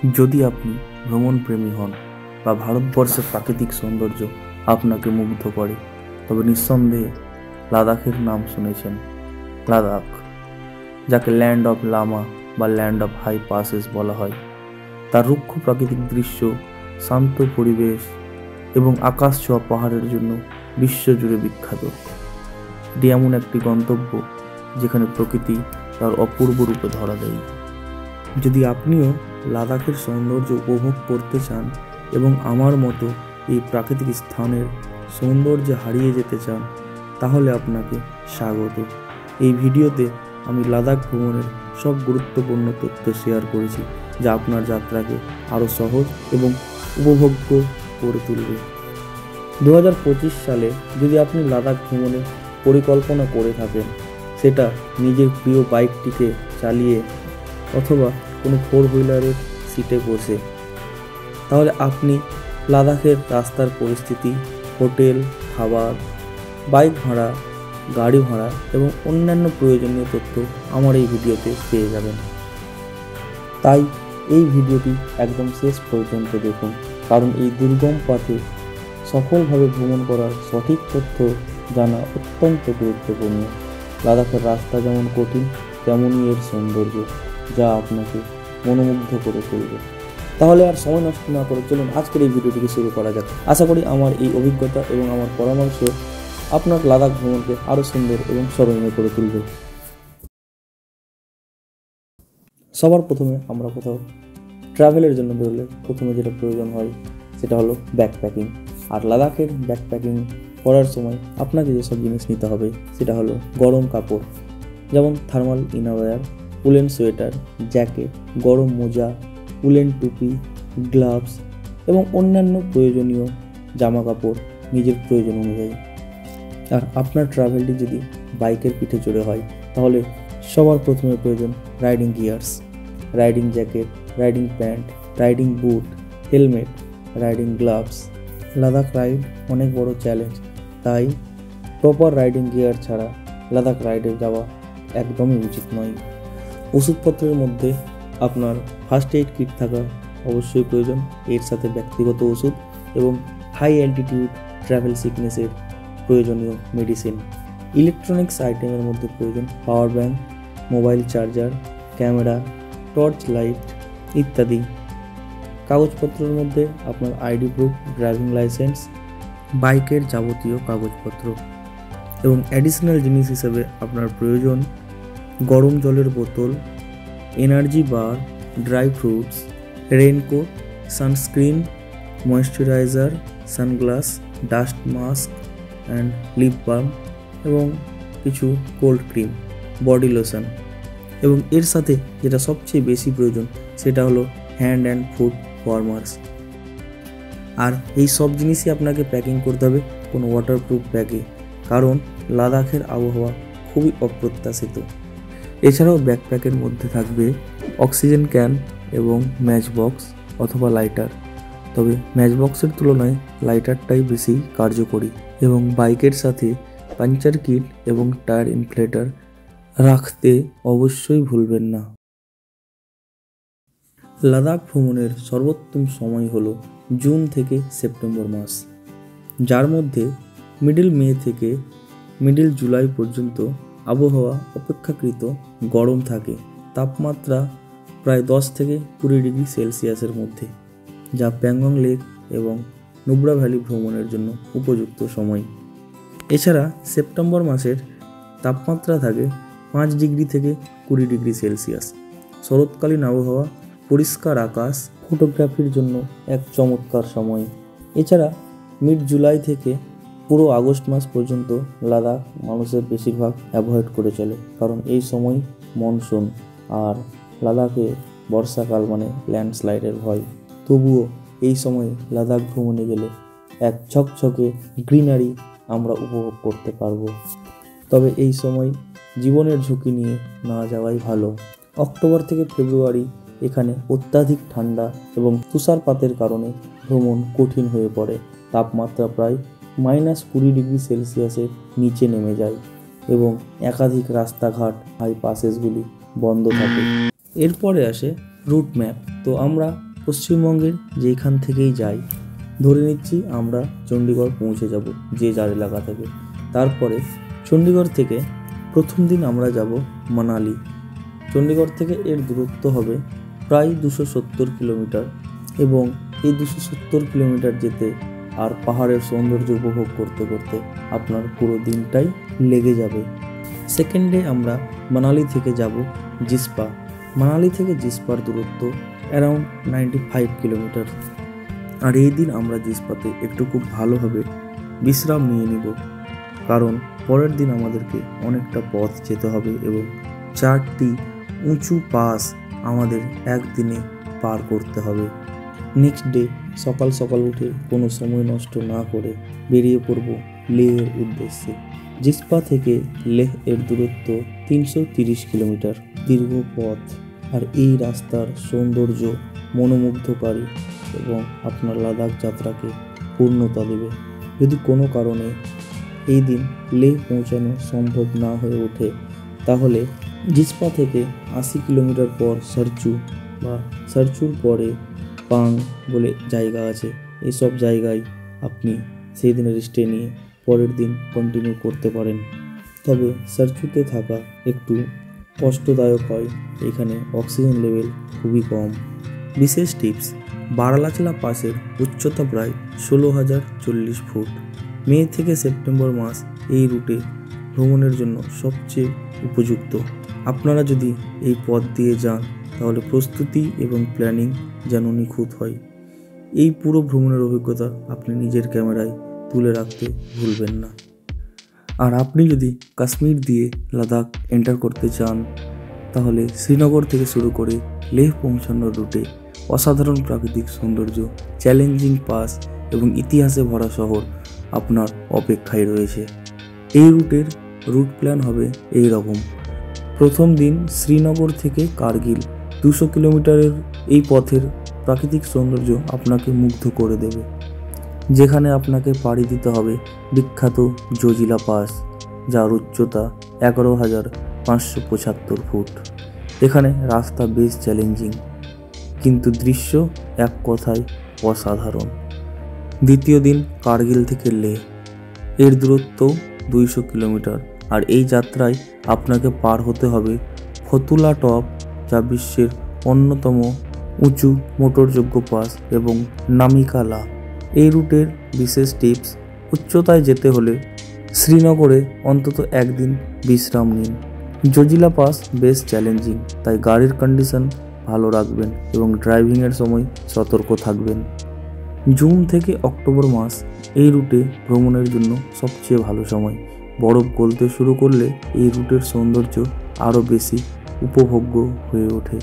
যদি আপনি ভ্রমণপ্রেমী হন বা ভারতবর্ষের প্রাকৃতিক সৌন্দর্য আপনাকে মুগ্ধ করে, তবে নিঃসন্দেহে লাদাখের নাম শুনেছেন। লাদাখ, যাকে ল্যান্ড অফ লামা বা ল্যান্ড অফ হাই পাসেস বলা হয়, তার রুক্ষ প্রাকৃতিক দৃশ্য, শান্ত পরিবেশ এবং আকাশ ছোঁয়া পাহাড়ের জন্য বিশ্বজুড়ে বিখ্যাত। এটি এমন একটি গন্তব্য যেখানে প্রকৃতি তার অপূর্ব রূপে ধরা দেয়। যদি আপনিও লাদাখের সৌন্দর্য উপভোগ করতে চান এবং আমার মতো এই প্রাকৃতিক স্থানের সৌন্দর্যে হারিয়ে যেতে চান, তাহলে আপনাকে স্বাগত। এই ভিডিওতে আমি লাদাখ ভ্রমণের সব গুরুত্বপূর্ণ তথ্য শেয়ার করেছি, যা আপনার যাত্রাকে আরও সহজ এবং উপভোগ্য করে তুলবে। 2025 সালে যদি আপনি লাদাখ ভ্রমণের পরিকল্পনা করে থাকেন, সেটা নিজের প্রিয় বাইকটিকে চালিয়ে অথবা কোনো 4 হুইলারের সিটে বসে, তাহলে আপনি লাদাখের রাস্তার পরিস্থিতি, হোটেল, খাবার, বাইক ভাড়া, গাড়ি ভাড়া এবং অন্যান্য প্রয়োজনীয় তথ্য আমার এই ভিডিওতে পেয়ে যাবেন। তাই এই ভিডিওটি একদম শেষ পর্যন্ত দেখুন, কারণ এই দুর্গম পথে সফলভাবে ভ্রমণ করার সঠিক তথ্য জানা অত্যন্ত গুরুত্বপূর্ণ। লাদাখের রাস্তা যেমন কঠিন, তেমনই এর সৌন্দর্য, যা আপনাকে মনোমুগ্ধ করে তুলবে। তাহলে আর সময় নষ্ট না করে চলুন আজকের এই ভিডিওটিকে শুরু করা যাক। আশা করি আমার এই অভিজ্ঞতা এবং আমার পরামর্শ আপনার লাদাখ ভ্রমণকে আরও সুন্দর এবং স্মরণীয় করে তুলবে। সবার প্রথমে আমরা কোথাও ট্রাভেলের জন্য বেরোলে প্রথমে যেটা প্রয়োজন হয় সেটা হলো ব্যাকপ্যাকিং। আর লাদাখের ব্যাকপ্যাকিং করার সময় আপনাকে যেসব জিনিস নিতে হবে সেটা হলো গরম কাপড়, যেমন thermal innerwear, woollen sweater, jacket, গরম মোজা, উলেন টুপি, গ্লাভস এবং অন্যান্য প্রয়োজনীয় জামা কাপড় নিজের প্রয়োজন অনুযায়ী। আর আপনার ট্রাভেলটি যদি বাইকের পিঠে চড়ে হয়, তাহলে সবার প্রথমে প্রয়োজন riding gears, riding jacket, riding pant, riding boot, helmet, riding gloves. Ladakh ride অনেক বড় চ্যালেঞ্জ, তাই প্রপার রাইডিং গিয়ার ছাড়া লাদাখ রাইডে যাওয়া একদমই উচিত নয়। ওষুধপত্রের মধ্যে আপনার ফার্স্ট এইড কিট থাকা অবশ্যই প্রয়োজন, এর সাথে ব্যক্তিগত ওষুধ এবং হাই অ্যালটিটিউড ট্রাভেল সিকনেসের প্রয়োজনীয় মেডিসিন। ইলেকট্রনিক্স আইটেমের মধ্যে প্রয়োজন power bank, mobile charger, camera, torch light ইত্যাদি। কাগজপত্রের মধ্যে আপনার আইডি প্রুফ, ড্রাইভিং লাইসেন্স, বাইকের যাবতীয় কাগজপত্র এবং অ্যাডিশনাল জিনিস হিসেবে আপনার প্রয়োজন গরম জলের বোতল, energy bar, dry fruits, raincoat, sunscreen, moisturiser, sunglass, dust mask and lip balm এবং কিছু কোল্ড ক্রিম, বডি লোশন। এবং এর সাথে যেটা সবচেয়ে বেশি প্রয়োজন সেটা হলো হ্যান্ড অ্যান্ড ফুট ওয়ার্মার্স। আর এই সব জিনিসই আপনাকে প্যাকিং করতে হবে কোনো ওয়াটারপ্রুফ ব্যাগে, কারণ লাদাখের আবহাওয়া খুবই অপ্রত্যাশিত। এছাড়াও ব্যাকপ্যাকের মধ্যে থাকবে অক্সিজেন ক্যান এবং ম্যাচ বক্স অথবা লাইটার, তবে ম্যাচ বক্সের তুলনায় লাইটারটাই বেশি কার্যকরী। এবং বাইকের সাথে পাঞ্চার কিট এবং টায়ার ইনফ্লেটার রাখতে অবশ্যই ভুলবেন না। লাদাখ ভ্রমণের সর্বোত্তম সময় হলো জুন থেকে সেপ্টেম্বর মাস, যার মধ্যে মিডল মে থেকে মিডল জুলাই পর্যন্ত আবহাওয়া অপেক্ষাকৃত গরম থাকে, তাপমাত্রা প্রায় 10 থেকে 20 ডিগ্রি সেলসিয়াসের মধ্যে, যা প্যাংগং লেক এবং নুব্রা ভ্যালি ভ্রমণের জন্য উপযুক্ত সময়। এছাড়া সেপ্টেম্বর মাসের তাপমাত্রা থাকে 5 ডিগ্রি থেকে 20 ডিগ্রি সেলসিয়াস। শরৎকালীন আবহাওয়া, পরিষ্কার আকাশ, ফটোগ্রাফির জন্য এক চমৎকার সময়। এছাড়া মিড জুলাই থেকে পুরো আগস্ট মাস পর্যন্ত লাদাখ মানুষের বেশিরভাগ অ্যাভয়েড করে চলে, কারণ এই সময় মনসুন আর লাদাখে বর্ষাকাল মানে ল্যান্ডস্লাইডের ভয়। তবুও এই সময় লাদাখ ভ্রমণে গেলে এক ঝকঝকে গ্রিনারি আমরা উপভোগ করতে পারবো। তবে এই সময় জীবনের ঝুঁকি নিয়ে না যাওয়াই ভালো। অক্টোবর থেকে ফেব্রুয়ারি এখানে অত্যাধিক ঠান্ডা এবং তুষারপাতের কারণে ভ্রমণ কঠিন হয়ে পড়ে। তাপমাত্রা প্রায় -20 ডিগ্রি সেলসিয়াসের নিচে নেমে যায় এবং একাধিক রাস্তাঘাট, হাই পাসেসগুলি বন্ধ থাকে। এরপরে আসে রুট ম্যাপ। তো আমরা পশ্চিমবঙ্গের যেখান থেকেই যাই, ধরে নিচ্ছি আমরা চণ্ডীগড় পৌঁছে যাব যে যার এলাকা থেকে। তারপরে চণ্ডীগড় থেকে প্রথম দিন আমরা যাব মানালি। চণ্ডীগড় থেকে এর দূরত্ব হবে প্রায় 270 কিলোমিটার এবং এই 270 কিলোমিটার যেতে আর পাহাড়ের সৌন্দর্য উপভোগ করতে করতে আপনার পুরো দিনটাই লেগে যাবে। সেকেন্ড ডে আমরা মানালি থেকে যাব জিসপা। মানালি থেকে জিসপার দূরত্ব অ্যারাউন্ড 95 কিলোমিটার। আর এই দিন আমরা জিসপাতে একটু খুব ভালোভাবে বিশ্রাম নিয়ে নিব, কারণ পরের দিন আমাদেরকে অনেকটা পথ যেতে হবে এবং 4টি উঁচু পাস আমাদের একদিনে পার করতে হবে। নেক্সট ডে সকাল সকাল উঠে কোনো সময় নষ্ট না করে বেরিয়ে পড়ব লেহের উদ্দেশ্যে। জিসপা থেকে লেহ এর দূরত্ব 330 কিলোমিটার দীর্ঘ পথ। আর এই রাস্তার সৌন্দর্য মনোমুগ্ধকারী এবং আপনার লাদাখ যাত্রাকে পূর্ণতা দেবে। যদি কোনো কারণে এই দিন লেহ পৌঁছানো সম্ভব না হয়ে ওঠে, তাহলে জিসপা থেকে 80 কিলোমিটার পর সারচু বা সারচুর পরে পাং বলে জায়গা আছে। এইসব জায়গায় আপনি সেই দিনের স্টে নিয়ে পরের দিন কন্টিনিউ করতে পারেন। তবে সারচুতে থাকা একটু কষ্টদায়ক হয়, এখানে অক্সিজেন লেভেল খুবই কম। বিশেষ টিপস: বারালাচলা পাসের উচ্চতা প্রায় 16,040 ফুট। মে থেকে সেপ্টেম্বর মাস এই রুটে ভ্রমণের জন্য সবচেয়ে উপযুক্ত। আপনারা যদি এই পথ দিয়ে যান তাহলে প্রস্তুতি এবং প্ল্যানিং যেন নিখুঁত হয়। এই পুরো ভ্রমণের অভিজ্ঞতা আপনি নিজের ক্যামেরায় তুলে রাখতে ভুলবেন না। আর আপনি যদি কাশ্মীর দিয়ে লাদাখ এন্টার করতে চান, তাহলে শ্রীনগর থেকে শুরু করে লেহ পৌঁছানোর রুটে অসাধারণ প্রাকৃতিক সৌন্দর্য, চ্যালেঞ্জিং পাস এবং ইতিহাসে ভরা শহর আপনার অপেক্ষায় রয়েছে। এই রুটের রুট প্ল্যান হবে এই রকম: প্রথম দিন শ্রীনগর থেকে কার্গিল 200 কিলোমিটারের এই পথের প্রাকৃতিক সৌন্দর্য আপনাকে মুগ্ধ করে দেবে, যেখানে আপনাকে পাড়ি দিতে হবে বিখ্যাত জজিলা পাস, যার উচ্চতা 11,575 ফুট। এখানে রাস্তা বেশ চ্যালেঞ্জিং, কিন্তু দৃশ্য এক কথায় অসাধারণ। দ্বিতীয় দিন কার্গিল থেকে লেহ, এর দূরত্ব 200 কিলোমিটার। আর এই যাত্রায় আপনাকে পার হতে হবে ফতুলা টপ, যা বিশ্বের অন্যতম উঁচু মোটরযোগ্য পাস, এবং নামিকালা। এই রুটের বিশেষ টিপস: উচ্চতায় যেতে হলে শ্রীনগরে অন্তত একদিন বিশ্রাম নিন। জজিলা পাস বেশ চ্যালেঞ্জিং, তাই গাড়ির কন্ডিশন ভালো রাখবেন এবং ড্রাইভিংয়ের সময় সতর্ক থাকবেন। জুন থেকে অক্টোবর মাস এই রুটে ভ্রমণের জন্য সবচেয়ে ভালো সময়। বরফ গলতে শুরু করলে এই রুটের সৌন্দর্য আরও বেশি উপভোগ্য হয়ে ওঠে।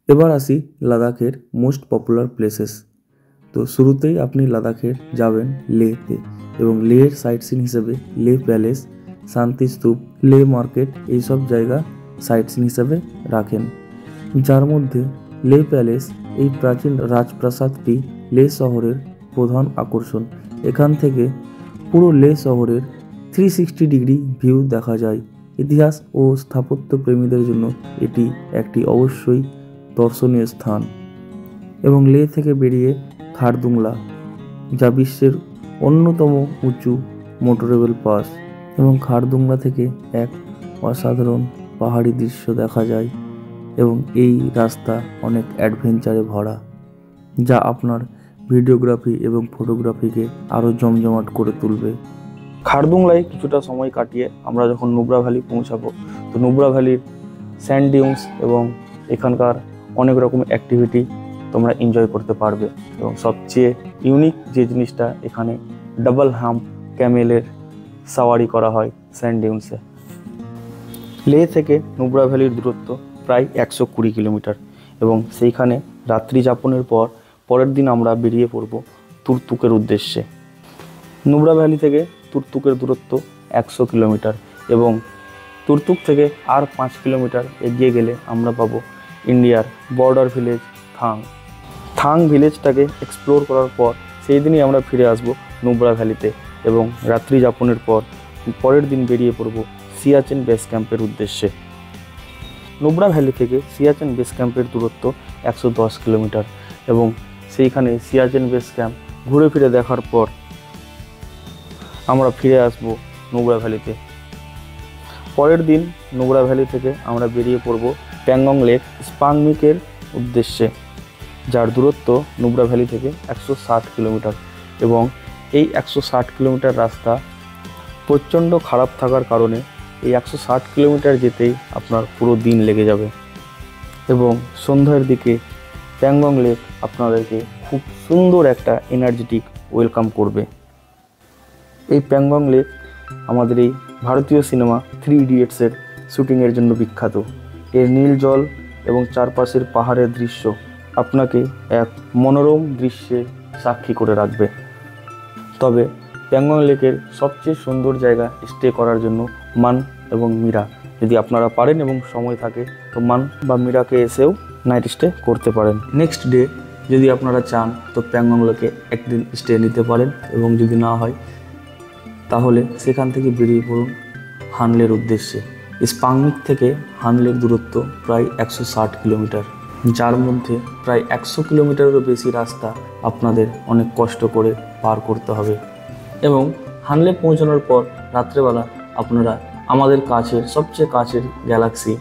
এবার আসি লাদাখের মোস্ট পপুলার প্লেসেস। তো শুরুতেই আপনি লাদাখের যাবেন লেহতে, এবং লেহের সাইট সিন হিসেবে লেহ প্যালেস, শান্তি স্তূপ, লেহ মার্কেট এইসব জায়গা সাইট সিন হিসেবে রাখেন। যার মধ্যে লেহ প্যালেস, এই প্রাচীন রাজপ্রাসাদটি লেহ শহরের প্রধান আকর্ষণ। এখান থেকে পুরো লেহ শহরের 360 ডিগ্রি ভিউ দেখা যায়। ইতিহাস ও স্থাপত্য প্রেমীদের জন্য এটি একটি অবশ্যই দর্শনীয় স্থান। এবং লেহ থেকে বেরিয়ে খারদুংলা, যা বিশ্বের অন্যতম উঁচু মোটরেবল পাস, এবং খারদুংলা থেকে এক অসাধারণ পাহাড়ি দৃশ্য দেখা যায়। এবং এই রাস্তা অনেক অ্যাডভেঞ্চারে ভরা, যা আপনার ভিডিওগ্রাফি এবং ফটোগ্রাফিকে আরও জমজমাট করে তুলবে। খারদুংলায় কিছুটা সময় কাটিয়ে আমরা যখন নুব্রা ভ্যালি পৌঁছাবো, তো নুব্রা ভ্যালির স্যান্ড ডিউনস এবং এখানকার অনেক রকম অ্যাক্টিভিটি তোমরা এনজয় করতে পারবে। এবং সবচেয়ে ইউনিক যে জিনিসটা, এখানে ডাবল হাম্প ক্যামেলের সাওয়ারি করা হয় স্যান্ড ডিউনসে। লেহ থেকে নুব্রা ভ্যালির দূরত্ব প্রায় 120 কিলোমিটার, এবং সেইখানে রাত্রি যাপনের পর পরের দিন আমরা বেরিয়ে পড়ব তুরতুকের উদ্দেশ্যে। নুব্রা ভ্যালি থেকে তুরতুকের দূরত্ব 100 কিলোমিটার, এবং তুরতুক থেকে আর 5 কিলোমিটার এগিয়ে গেলে আমরা পাবো ইন্ডিয়ার বর্ডার ভিলেজ থাং। থাং ভিলেজটাকে এক্সপ্লোর করার পর সেই দিনই আমরা ফিরে আসব নুব্রা ভ্যালিতে, এবং রাত্রি যাপনের পর পরের দিন বেরিয়ে পড়ব সিয়াচেন বেস ক্যাম্পের উদ্দেশ্যে। নুব্রা ভ্যালি থেকে সিয়াচেন বেস ক্যাম্পের দূরত্ব 110 কিলোমিটার এবং সেইখানে সিয়াচেন বেস ক্যাম্প ঘুরে ফিরে দেখার পর আমরা ফিরে আসব নুব্রা ভ্যালিতে। পরের দিন নুব্রা ভ্যালি থেকে আমরা বেরিয়ে পড়ব প্যাংগং লেক স্পাংমিকের উদ্দেশ্যে, যার দূরত্ব নুব্রা ভ্যালি থেকে 160 কিলোমিটার এবং এই 160 কিলোমিটার রাস্তা প্রচণ্ড খারাপ থাকার কারণে এই 160 কিলোমিটার যেতেই আপনার পুরো দিন লেগে যাবে এবং সন্ধ্যার দিকে প্যাংগং লেক আপনাদেরকে খুব সুন্দর একটা এনার্জেটিক ওয়েলকাম করবে। এই প্যাংগং লেক আমাদের এই ভারতীয় সিনেমা 3 ইডিয়টসের শ্যুটিংয়ের জন্য বিখ্যাত। এর নীল জল এবং চারপাশের পাহাড়ের দৃশ্য আপনাকে এক মনোরম দৃশ্যে সাক্ষী করে রাখবে। তবে প্যাংগং লেকের সবচেয়ে সুন্দর জায়গা স্টে করার জন্য মান এবং মিরা, যদি আপনারা পারেন এবং সময় থাকে তো মান বা মিরাকে এসেও নাইট স্টে করতে পারেন। নেক্সট ডে যদি আপনারা চান তো প্যাংগং লেকে একদিন স্টে নিতে পারেন এবং যদি না হয় তাহলে সেখান থেকে বেরিয়ে পড়ুন হানলের উদ্দেশ্যে। স্পাংমিক থেকে হানলের দূরত্ব প্রায় 160 কিলোমিটার, যার মধ্যে প্রায় 100 কিলোমিটারেরও বেশি রাস্তা আপনাদের অনেক কষ্ট করে পার করতে হবে এবং হানলে পৌঁছানোর পর রাত্রেবেলা আপনারা আমাদের কাছের সবচেয়ে কাছের গ্যালাক্সি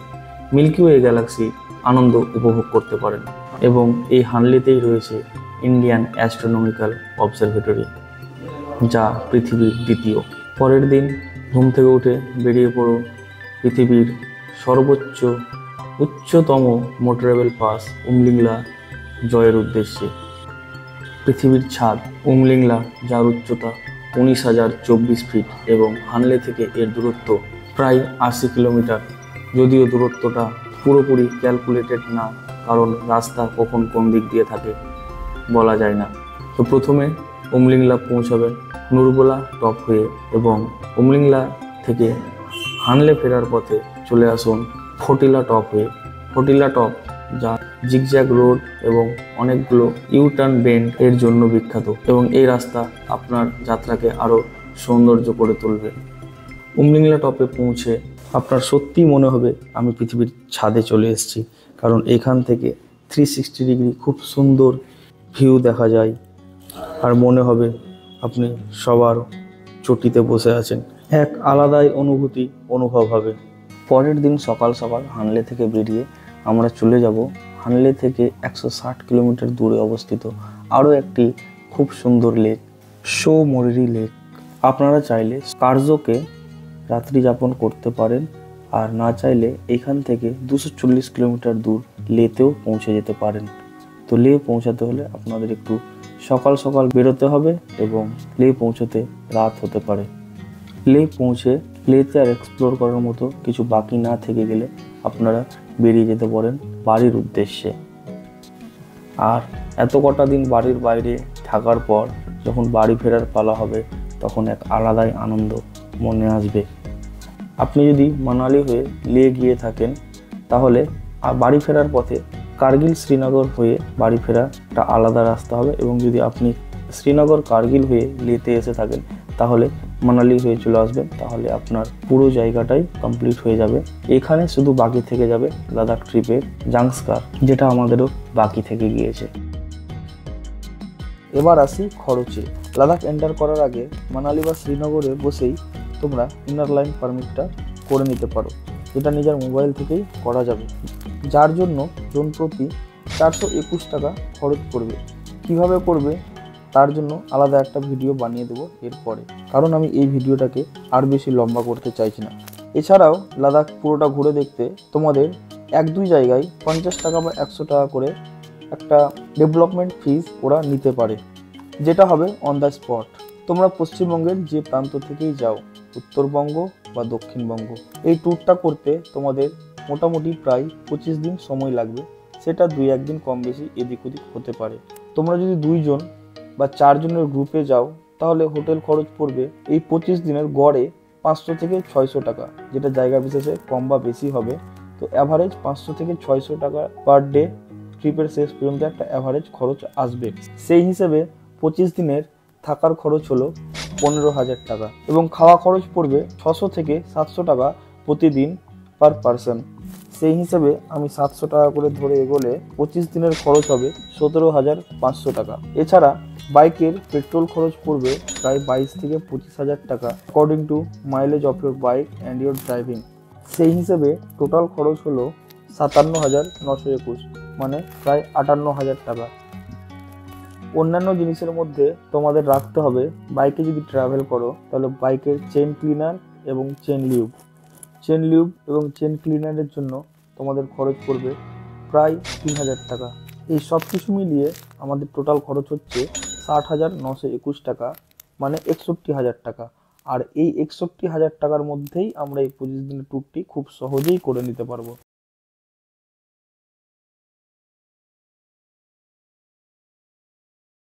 মিল্কি ওয়ে গ্যালাক্সি আনন্দ উপভোগ করতে পারেন এবং এই হানলেতেই রয়েছে ইন্ডিয়ান অ্যাস্ট্রোনমিক্যাল অবজারভেটরি, যা পৃথিবীর দ্বিতীয়। পরের দিন ঘুম থেকে উঠে বেরিয়ে পড়ো পৃথিবীর সর্বোচ্চ উচ্চতম মোটরেবল পাস উমলিংলা জয়ের উদ্দেশ্যে। পৃথিবীর ছাদ উমলিংলা, যার উচ্চতা 19,024 ফিট এবং হানলে থেকে এর দূরত্ব প্রায় 80 কিলোমিটার। যদিও দূরত্বটা পুরোপুরি ক্যালকুলেটেড না, কারণ রাস্তা কখন কোন দিক দিয়ে থাকে বলা যায় না। তো প্রথমে উমলিংলা পৌঁছাবেন নুরবোলা টপ হয়ে এবং উমলিংলা থেকে হানলে ফেরার পথে চলে আসুন ফটিলা টপ হয়ে। ফটিলা টপ, যা জিগজ্যাগ রোড এবং অনেকগুলো ইউটার্ন বেন্ড এর জন্য বিখ্যাত এবং এই রাস্তা আপনার যাত্রাকে আরও সৌন্দর্য করে তুলবে। উমলিংলা টপে পৌঁছে আপনার সত্যিই মনে হবে আমি পৃথিবীর ছাদে চলে এসেছি, কারণ এখান থেকে 360 ডিগ্রি খুব সুন্দর ভিউ দেখা যায় আর মনে হবে আপনি সবার চটিতে বসে আছেন। এক আলাদাই অনুভব হবে। পরের দিন সকাল সকাল হানলে থেকে বেরিয়ে আমরা চলে যাব হানলে থেকে 160 কিলোমিটার দূরে অবস্থিত আরও একটি খুব সুন্দর লেক, শো মরিরি লেক। আপনারা চাইলে কার্জোকে রাত্রি যাপন করতে পারেন, আর না চাইলে এখান থেকে 240 কিলোমিটার দূর লেতেও পৌঁছে যেতে পারেন। তো লে পৌঁছাতে হলে আপনাদের একটু সকাল সকাল বেরোতে হবে এবং লে পৌঁছতে রাত হতে পারে। লে পৌঁছে লেতে আর এক্সপ্লোর করার মতো কিছু বাকি না থেকে গেলে আপনারা বেরিয়ে যেতে পারেন বাড়ির উদ্দেশ্যে। আর এত কটা দিন বাড়ির বাইরে থাকার পর যখন বাড়ি ফেরার পালা হবে তখন এক আলাদাই আনন্দ মনে আসবে। আপনি যদি মানালি হয়ে লে গিয়ে থাকেন তাহলে বাড়ি ফেরার পথে কার্গিল শ্রীনগর হয়ে বাড়ি ফেরা একটা আলাদা রাস্তা হবে এবং যদি আপনি শ্রীনগর কার্গিল হয়ে লেতে এসে থাকেন তাহলে মানালি হয়ে চলে আসবেন, তাহলে আপনার পুরো জায়গাটাই কমপ্লিট হয়ে যাবে। এখানে শুধু বাকি থেকে যাবে লাদাখ ট্রিপের জাংস্কার, যেটা আমাদেরও বাকি থেকে গিয়েছে। এবার আসি খরচে। লাদাখ এন্টার করার আগে মানালি বা শ্রীনগরে বসেই তোমরা ইনার লাইন পারমিটটা করে নিতে পারো, যেটা নিজের মোবাইল থেকেই করা যাবে, যার জন্য জন প্রতি 421 টাকা খরচ পড়বে। কিভাবে করবে তার জন্য আলাদা একটা ভিডিও বানিয়ে দেবো এরপরে, কারণ আমি এই ভিডিওটাকে আর বেশি লম্বা করতে চাইছি না। এছাড়াও লাদাখ পুরোটা ঘুরে দেখতে তোমাদের 1-2 জায়গায় 50 টাকা বা 100 টাকা করে একটা ডেভেলপমেন্ট ফিজ ওরা নিতে পারে, যেটা হবে অন দ্য স্পট। তোমরা পশ্চিমবঙ্গের যে প্রান্ত থেকেই যাও, উত্তরবঙ্গ বা দক্ষিণবঙ্গ, এই ট্যুরটা করতে তোমাদের মোটামুটি প্রায় 25 দিন সময় লাগবে। সেটা 2-1 দিন কম বেশি এদিক ওদিক হতে পারে। তোমরা যদি 2 জন বা 4 জনের গ্রুপে যাও তাহলে হোটেল খরচ পড়বে এই 25 দিনের গড়ে 500 থেকে 600 টাকা, যেটা জায়গা বিশেষে কম বা বেশি হবে। তো অ্যাভারেজ 500 থেকে 600 টাকা পার ডে ট্রিপের শেষ পর্যন্ত একটা অ্যাভারেজ খরচ আসবে। সেই হিসেবে 25 দিনের থাকার খরচ হলো 15,000 টাকা এবং খাওয়া খরচ পড়বে 600 থেকে 700 টাকা প্রতিদিন পার পারসন। সেই হিসেবে আমি 700 টাকা করে ধরে এগোলে 25 দিনের খরচ হবে 17,500 টাকা। এছাড়া বাইকের পেট্রোল খরচ পড়বে প্রায় 22 থেকে 25,000 টাকা according to mileage of your bike and your driving. সেই হিসেবে টোটাল খরচ হলো 57,921, মানে প্রায় 58,000 টাকা। অন্যান্য জিনিসের মধ্যে তোমাদের রাখতে হবে, বাইকে যদি ট্রাভেল করো তাহলে বাইকের চেন ক্লিনার এবং চেন লিউব এবং চেন ক্লিনারের জন্য তোমাদের খরচ পড়বে প্রায় 3,000 টাকা। এই সব কিছু মিলিয়ে আমাদের টোটাল খরচ হচ্ছে 60,921 টাকা, মানে 61,000 টাকা। আর এই 61,000 টাকার মধ্যেই আমরা এই 25 দিনের ট্যুরটি খুব সহজেই করে নিতে পারবো।